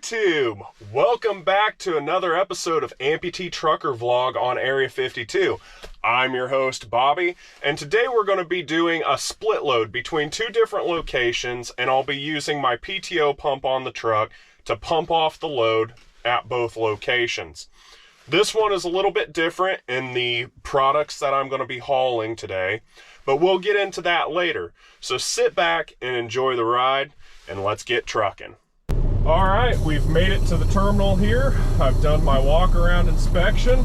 YouTube, welcome back to another episode of Amputee Trucker Vlog on Area 52. I'm your host Bobby, and today we're going to be doing a split load between two different locations, and I'll be using my PTO pump on the truck to pump off the load at both locations. This one is a little bit different in the products that I'm going to be hauling today, but we'll get into that later. So sit back and enjoy the ride, and let's get trucking. All right, we've made it to the terminal here. I've done my walk around inspection.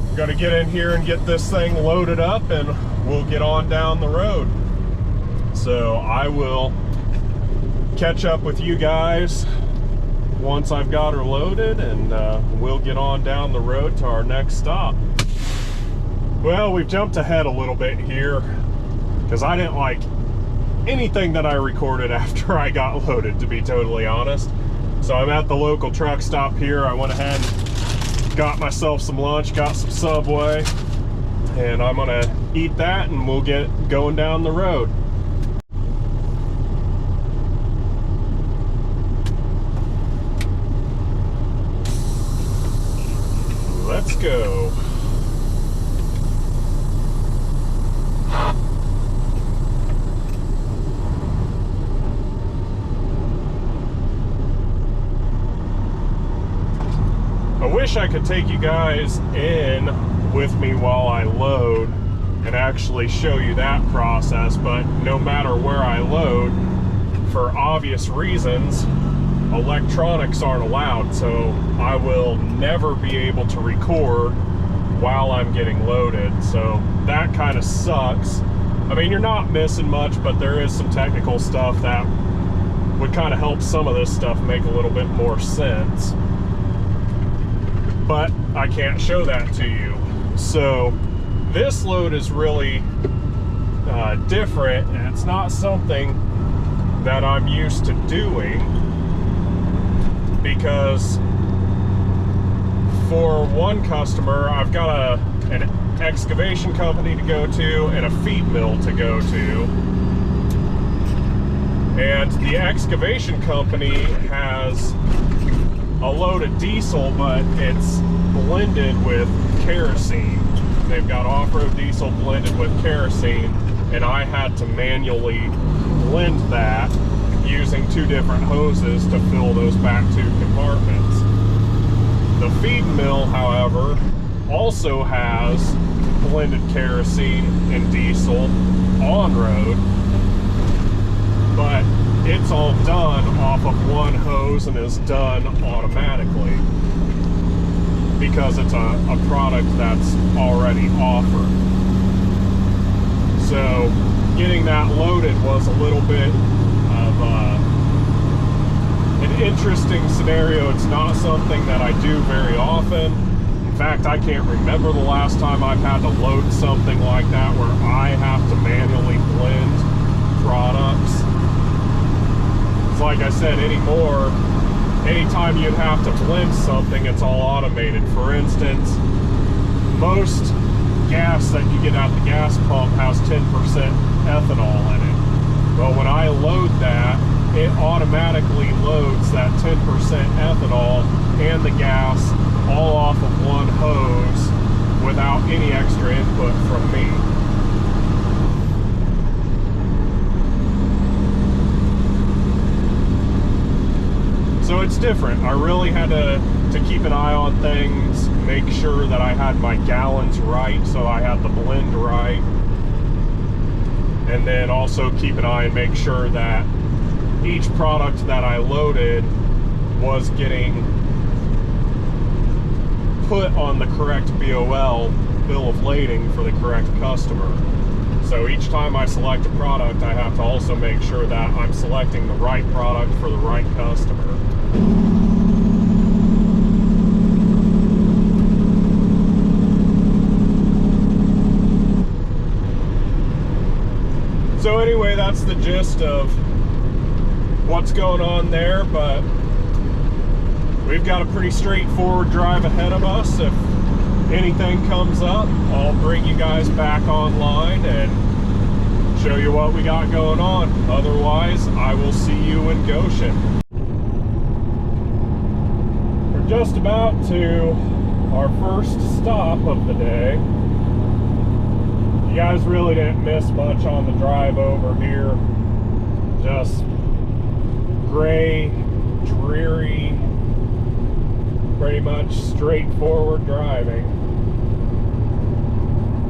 I'm gonna get in here and get this thing loaded up and we'll get on down the road. So I will catch up with you guys once I've got her loaded, and we'll get on down the road to our next stop. Well, we've jumped ahead a little bit here because I didn't like anything that I recorded after I got loaded, to be totally honest. So I'm at the local truck stop here. I went ahead and got myself some lunch, got some Subway, and I'm gonna eat that and we'll get going down the road. Let's go. I wish I could take you guys in with me while I load and actually show you that process, but no matter where I load, for obvious reasons, electronics aren't allowed, so I will never be able to record while I'm getting loaded. So that kind of sucks. I mean, you're not missing much, but there is some technical stuff that would kind of help some of this stuff make a little bit more sense. But I can't show that to you. So this load is really different, and it's not something that I'm used to doing, because for one customer, I've got an excavation company to go to and a feed mill to go to. And the excavation company has a load of diesel, but it's blended with kerosene. They've got off-road diesel blended with kerosene, and I had to manually blend that using two different hoses to fill those back two compartments. The feed mill, however, also has blended kerosene and diesel on road, but it's all done off of one hose and is done automatically because it's a product that's already offered. So getting that loaded was a little bit of an interesting scenario. It's not something that I do very often. In fact, I can't remember the last time I've had to load something like that where I have to manually blend products. Like I said, anytime you have to blend something, it's all automated. For instance, most gas that you get out the gas pump has 10% ethanol in it. Well, when I load that, it automatically loads that 10% ethanol and the gas all off of one hose without any extra input from me. So it's different. I really had to keep an eye on things, make sure that I had my gallons right, so I had the blend right, and then also keep an eye and make sure that each product that I loaded was getting put on the correct BOL, bill of lading, for the correct customer. So each time I select a product, I have to also make sure that I'm selecting the right product for the right customer. So anyway, that's the gist of what's going on there, but we've got a pretty straightforward drive ahead of us. If anything comes up, I'll bring you guys back online and show you what we got going on. Otherwise, I will see you in Goshen. We're just about to our first stop of the day. You guys really didn't miss much on the drive over here. Just gray, dreary, pretty much straightforward driving.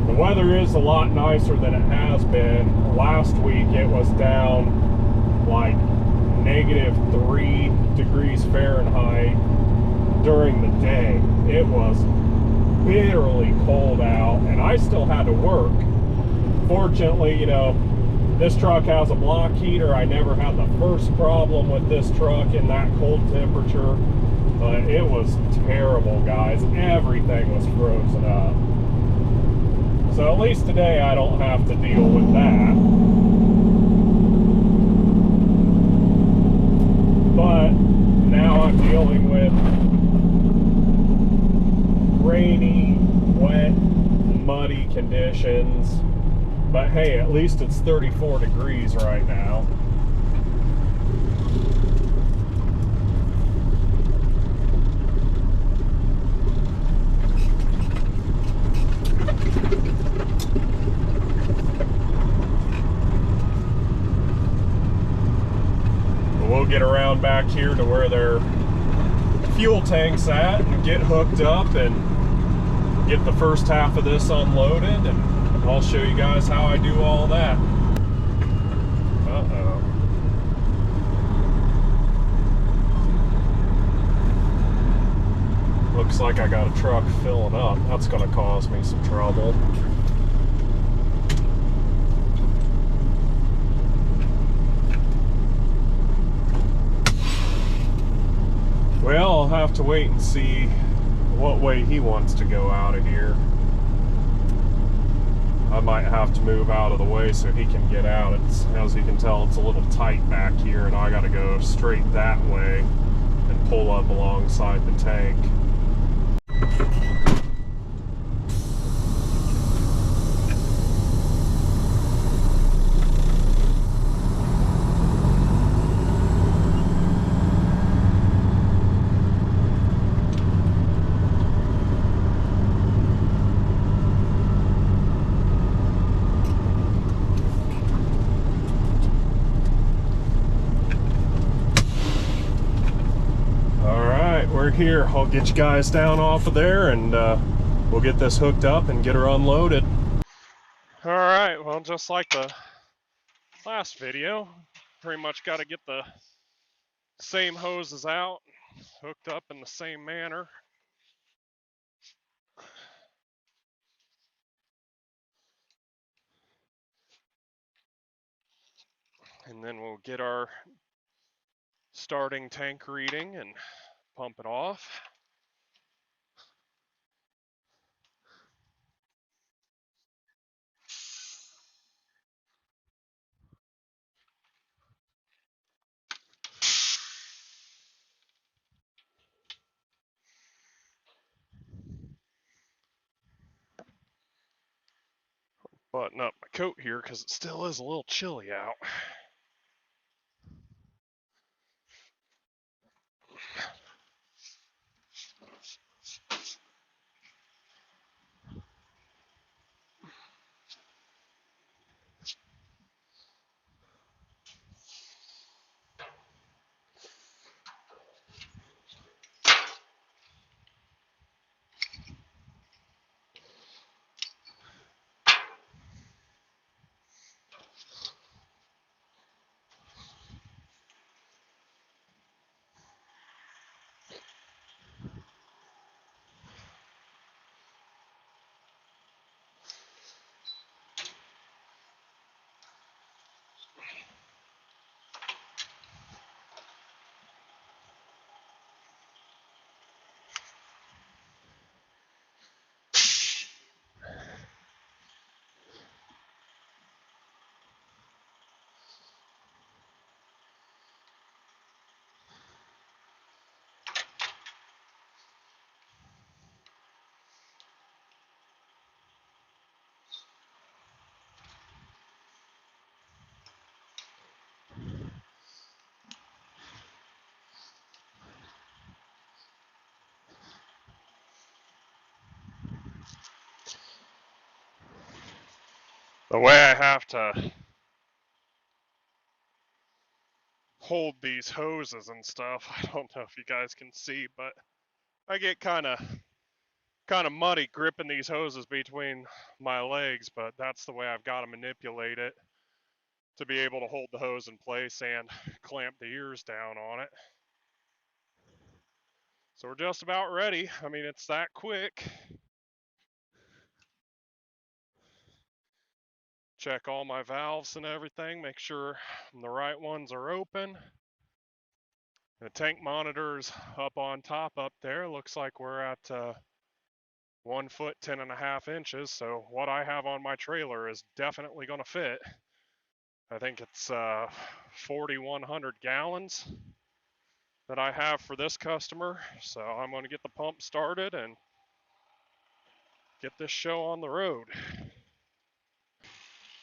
The weather is a lot nicer than it has been. Last week it was down like -3 degrees Fahrenheit during the day. It was bitterly cold out, and I still had to work. Fortunately, you know, this truck has a block heater. I never had the first problem with this truck in that cold temperature, but it was terrible, guys. Everything was frozen up. So at least today I don't have to deal with that. But now I'm dealing with rainy, wet, muddy conditions. But hey, at least it's 34 degrees right now. We'll get around back here to where their fuel tank's at and get hooked up and get the first half of this unloaded, and I'll show you guys how I do all that. Uh-oh. Looks like I got a truck filling up. That's gonna cause me some trouble. Well, I'll have to wait and see what way he wants to go out of here. I might have to move out of the way so he can get out. It's, as you can tell, it's a little tight back here, and I gotta go straight that way and pull up alongside the tank. Here, I'll get you guys down off of there, and we'll get this hooked up and get her unloaded. All right, well, just like the last video, pretty much got to get the same hoses out, hooked up in the same manner. And then we'll get our starting tank reading and pump it off. Button up my coat here because it still is a little chilly out. The way I have to hold these hoses and stuff, I don't know if you guys can see, but I get kind of muddy gripping these hoses between my legs, but that's the way I've got to manipulate it to be able to hold the hose in place and clamp the ears down on it. So we're just about ready. I mean, it's that quick. Check all my valves and everything, make sure the right ones are open. The tank monitor's up on top up there. Looks like we're at 1 foot 10.5 inches. So what I have on my trailer is definitely going to fit. I think it's 4,100 gallons that I have for this customer. So I'm going to get the pump started and get this show on the road.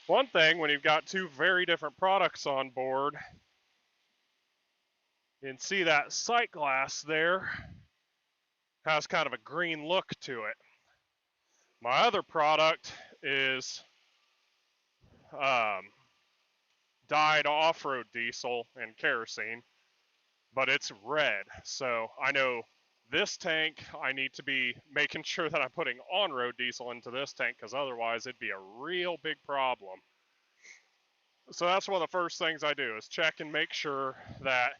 One thing, when you've got two very different products on board, you can see that sight glass there has kind of a green look to it. My other product is dyed off-road diesel and kerosene, but it's red. So I know this tank, I need to be making sure that I'm putting on-road diesel into this tank, because otherwise it'd be a real big problem. So that's one of the first things I do, is check and make sure that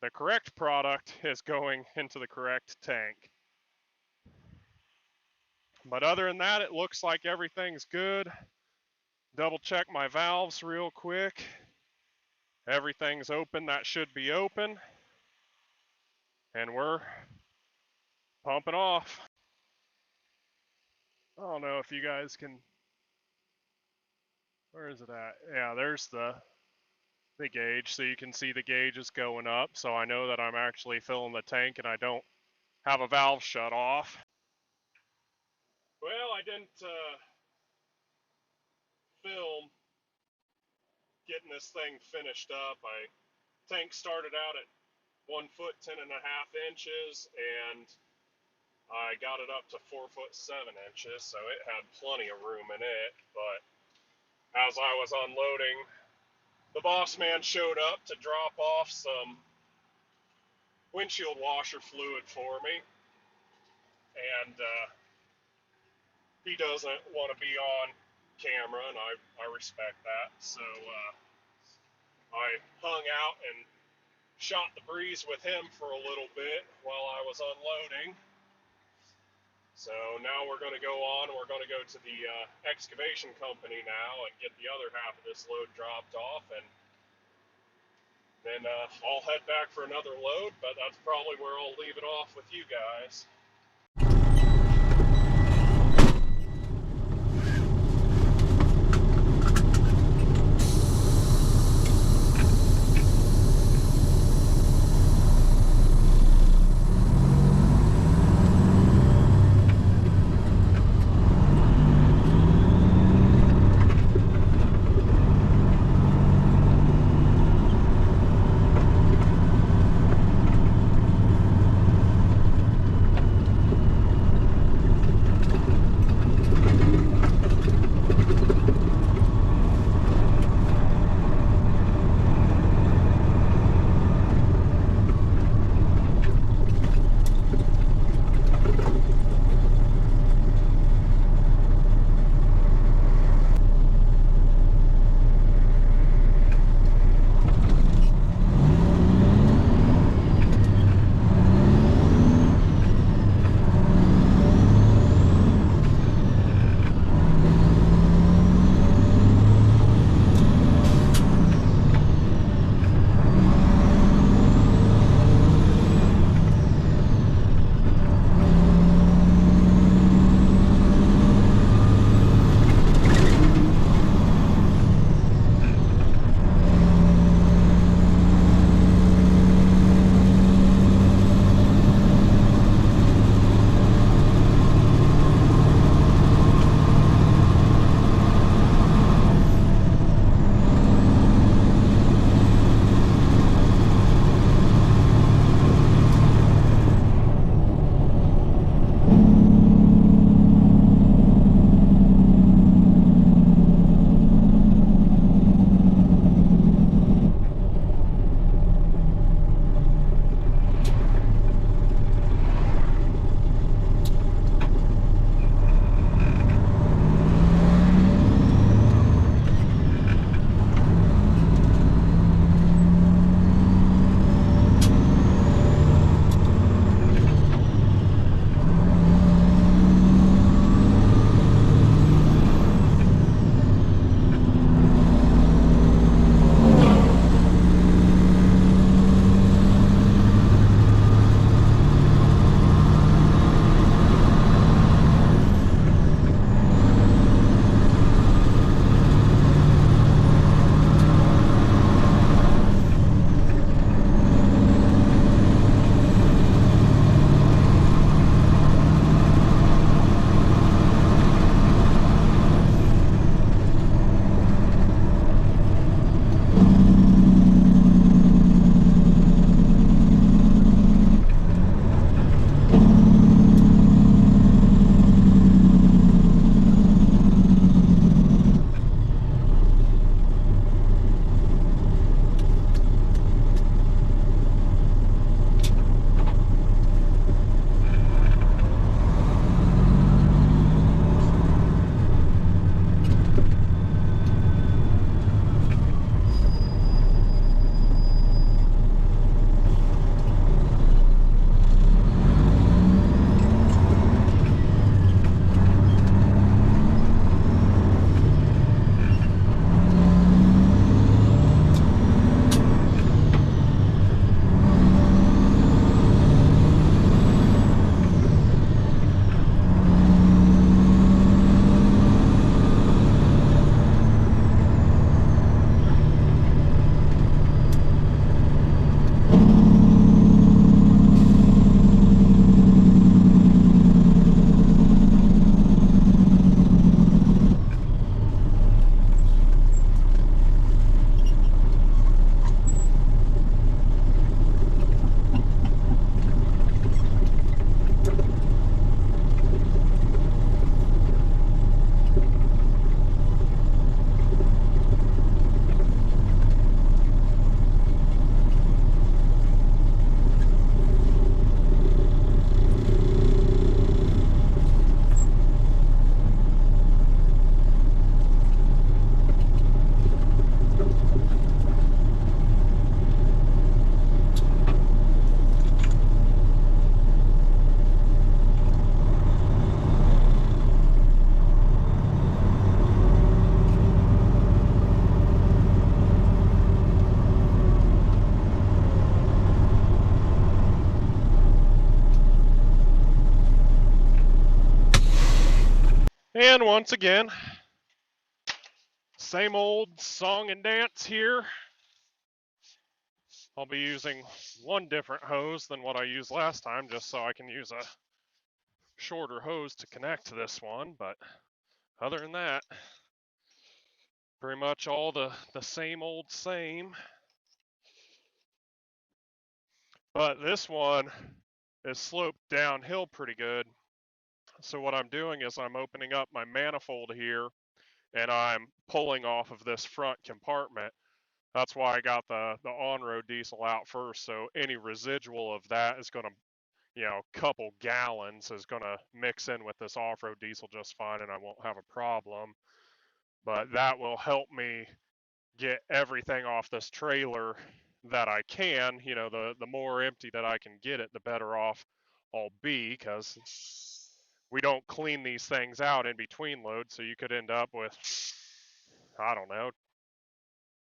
the correct product is going into the correct tank. But other than that, it looks like everything's good. Double check my valves real quick. Everything's open that should be open. And we're pumping off. I don't know if you guys can, where is it at? Yeah, there's the gauge. So you can see the gauge is going up. So I know that I'm actually filling the tank and I don't have a valve shut off. Well, I didn't film getting this thing finished up. Tank started out at 1 foot 10.5 inches, and I got it up to 4 foot 7 inches, so it had plenty of room in it. But as I was unloading, the boss man showed up to drop off some windshield washer fluid for me, and he doesn't want to be on camera, and I respect that. So I hung out and shot the breeze with him for a little bit while I was unloading. So now we're going to go on. We're going to go to the excavation company now and get the other half of this load dropped off, and then I'll head back for another load, but that's probably where I'll leave it off with you guys. And once again, same old song and dance here. I'll be using one different hose than what I used last time, just so I can use a shorter hose to connect to this one. But other than that, pretty much all the same old same. But this one is sloped downhill pretty good. So what I'm doing is I'm opening up my manifold here and I'm pulling off of this front compartment. That's why I got the on-road diesel out first. So any residual of that is going to, couple gallons is going to mix in with this off-road diesel just fine, and I won't have a problem. But that will help me get everything off this trailer that I can. The more empty that I can get it, the better off I'll be, because we don't clean these things out in between loads, so you could end up with, I don't know,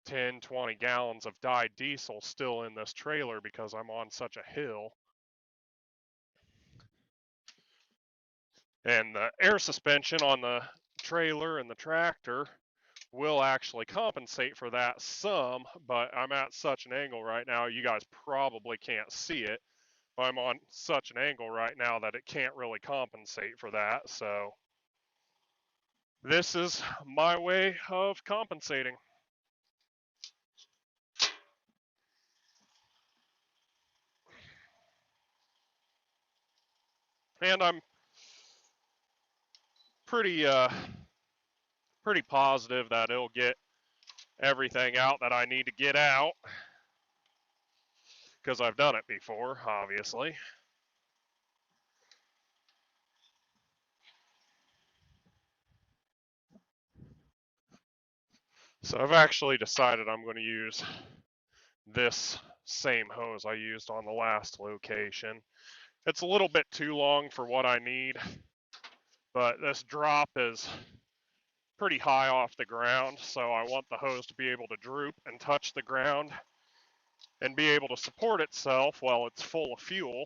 10, 20 gallons of dyed diesel still in this trailer because I'm on such a hill. And the air suspension on the trailer and the tractor will actually compensate for that some, but I'm at such an angle right now, you guys probably can't see it. I'm on such an angle right now that it can't really compensate for that. So this is my way of compensating. And I'm pretty positive that it'll get everything out that I need to get out, because I've done it before, obviously. So I've actually decided I'm going to use this same hose I used on the last location. It's a little bit too long for what I need, but this drop is pretty high off the ground, so I want the hose to be able to droop and touch the ground and be able to support itself while it's full of fuel.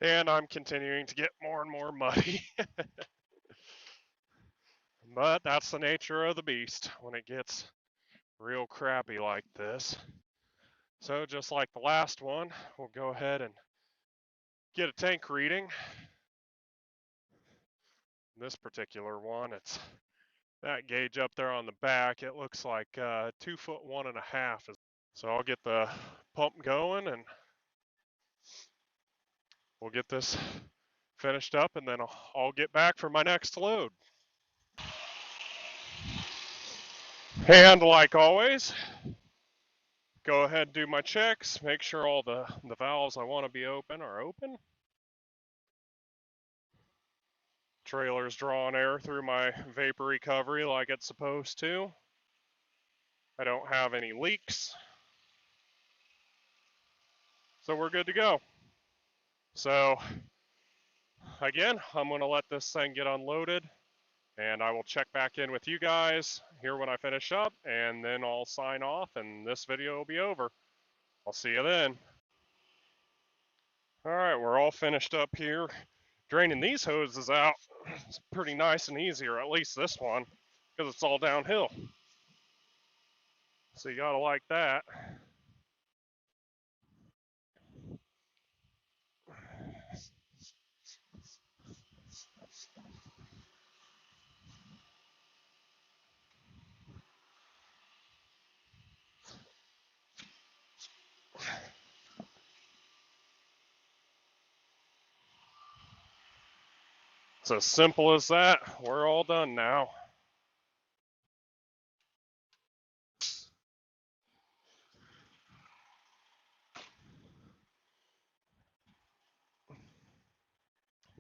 And I'm continuing to get more and more muddy. But that's the nature of the beast when it gets real crappy like this. So just like the last one, we'll go ahead and get a tank reading. This particular one, it's that gauge up there on the back. It looks like 2 foot 1.5. So I'll get the pump going and we'll get this finished up, and then I'll get back for my next load. And like always, go ahead and do my checks, make sure all the valves I want to be open are open. Trailer's drawing air through my vapor recovery like it's supposed to. I don't have any leaks. So we're good to go. So again, I'm going to let this thing get unloaded, and I will check back in with you guys here when I finish up, and then I'll sign off and this video will be over. I'll see you then. All right, we're all finished up here. Draining these hoses out is pretty nice and easy, or at least this one, because it's all downhill. So you gotta like that. It's as simple as that. We're all done now.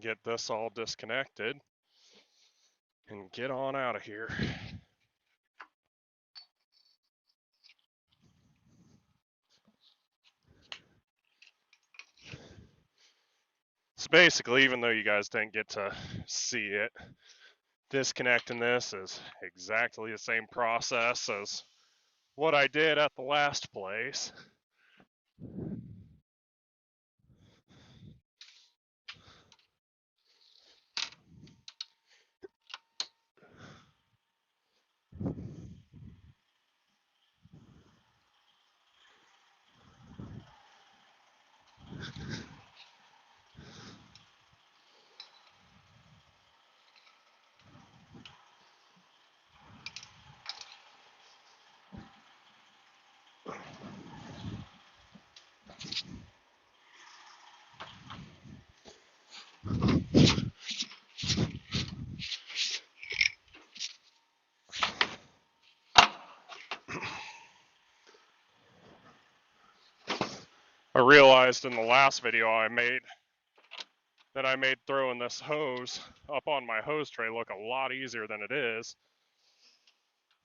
get this all disconnected and get on out of here. So basically, even though you guys didn't get to see it, disconnecting this is exactly the same process as what I did at the last place. I realized in the last video I made that I made throwing this hose up on my hose tray look a lot easier than it is.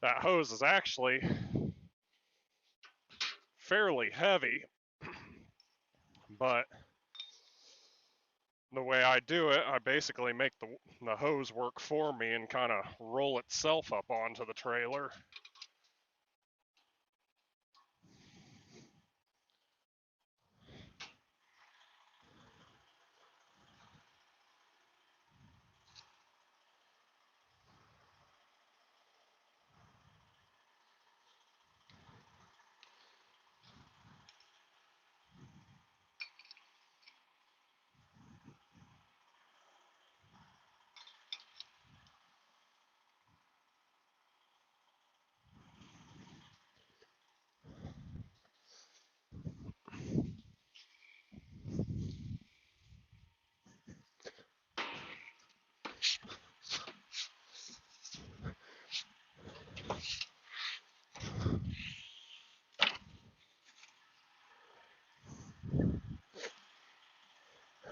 That hose is actually fairly heavy, but the way I do it, I basically make the hose work for me and kind of roll itself up onto the trailer.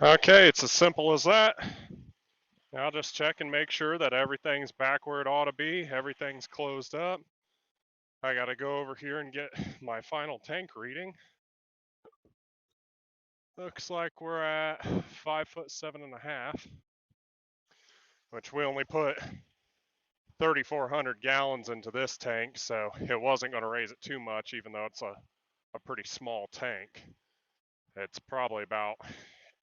Okay, it's as simple as that. Now just check and make sure that everything's back where it ought to be, everything's closed up. I gotta go over here and get my final tank reading. Looks like we're at 5'7.5", which we only put 3,400 gallons into this tank, so it wasn't gonna raise it too much, even though it's a pretty small tank. It's probably about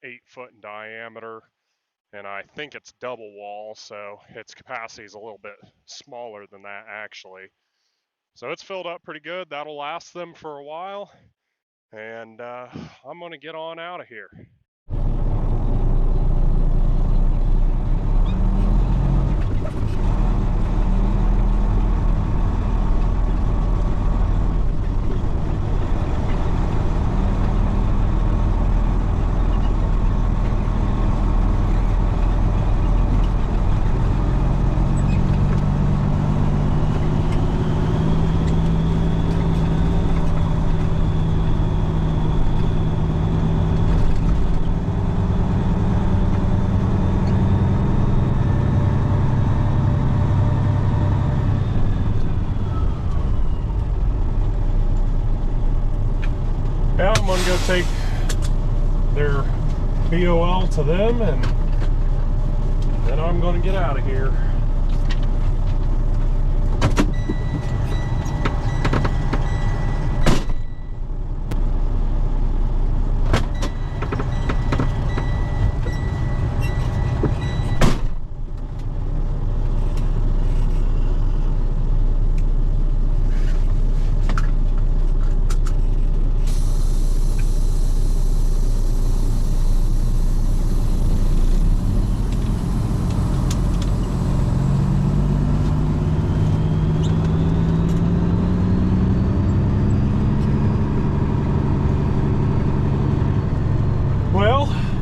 8 foot in diameter, and I think it's double wall, so its capacity is a little bit smaller than that actually. So it's filled up pretty good. That'll last them for a while, and I'm gonna get on out of here. Yeah, I'm gonna go take their BOL to them, and then I'm gonna get out of here.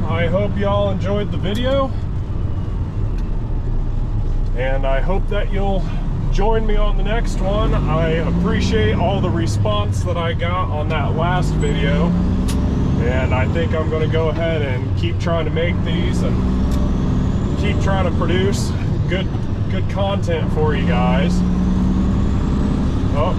I hope y'all enjoyed the video, and I hope that you'll join me on the next one. I appreciate all the response that I got on that last video, and I think I'm going to go ahead and keep trying to make these and keep trying to produce good content for you guys. Oh,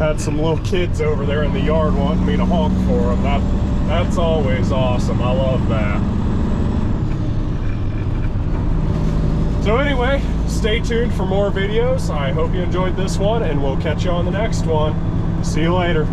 had some little kids over there in the yard wanting me to honk for them. That's always awesome. I love that. So anyway, stay tuned for more videos. I hope you enjoyed this one, and we'll catch you on the next one. See you later.